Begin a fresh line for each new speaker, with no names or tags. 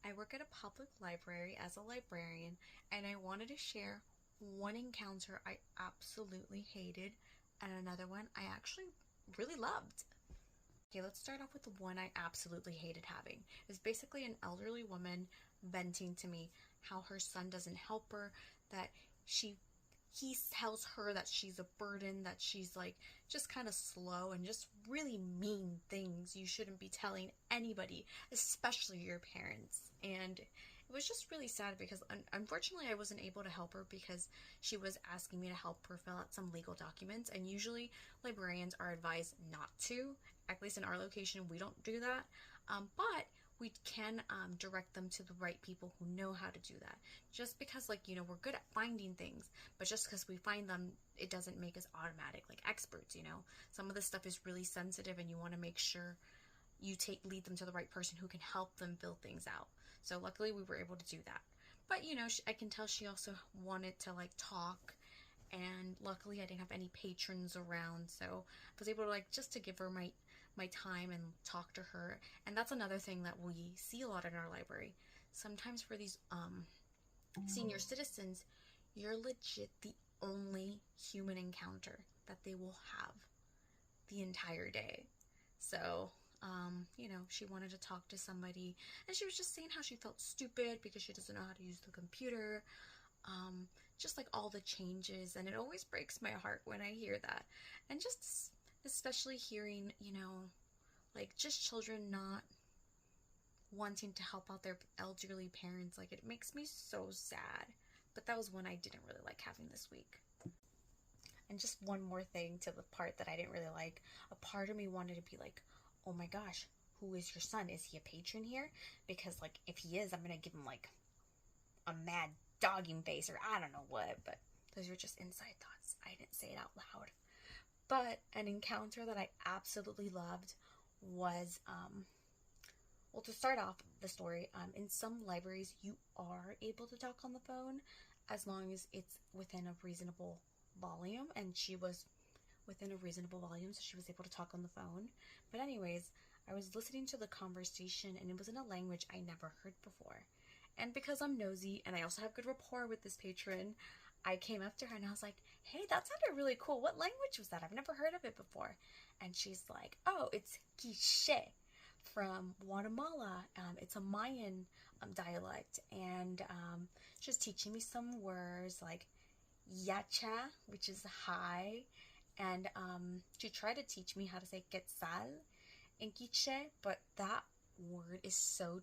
I work at a public library as a librarian, and I wanted to share one encounter I absolutely hated and another one I actually really loved. Okay, let's start off with the one I absolutely hated having. It was basically an elderly woman venting to me how her son doesn't help her, that she he tells her that she's a burden, that she's like just kind of slow and just really mean things you shouldn't be telling anybody, especially your parents. And it was just really sad because unfortunately I wasn't able to help her because she was asking me to help her fill out some legal documents, and usually librarians are advised not to. At least in our location we don't do that, but we can direct them to the right people who know how to do that. Just because, like, we're good at finding things, but just because we find them, it doesn't make us automatic like experts. Some of this stuff is really sensitive, and you want to make sure you lead them to the right person who can help them fill things out. So luckily we were able to do that. But I can tell she also wanted to like talk, and luckily I didn't have any patrons around, so I was able to just to give her my time and talk to her. And that's another thing that we see a lot in our library. Sometimes for these senior citizens, you're legit the only human encounter that they will have the entire day. So she wanted to talk to somebody, and she was just saying how she felt stupid because she doesn't know how to use the computer. Just like all the changes, and it always breaks my heart when I hear that. And just especially hearing, like just children not wanting to help out their elderly parents, like it makes me so sad. But that was one I didn't really like having this week. And just one more thing to the part that I didn't really like. A part of me wanted to be like, oh my gosh, who is your son? Is he a patron here? Because like if he is, I'm gonna give him like a mad dogging face or I don't know what. But those were just inside thoughts. I didn't say it out loud. But an encounter that I absolutely loved was well, to start off the story, in some libraries you are able to talk on the phone as long as it's within a reasonable volume, and she was within a reasonable volume, so she was able to talk on the phone. But anyways, I was listening to the conversation, and it was in a language I never heard before. And because I'm nosy and I also have good rapport with this patron, I came up to her and I was like, hey, that sounded really cool. What language was that? I've never heard of it before. And she's like, oh, it's Quiche from Guatemala. It's a Mayan dialect. And she's teaching me some words like yacha, which is hi. And she tried to teach me how to say quetzal in Quiche, but that word is so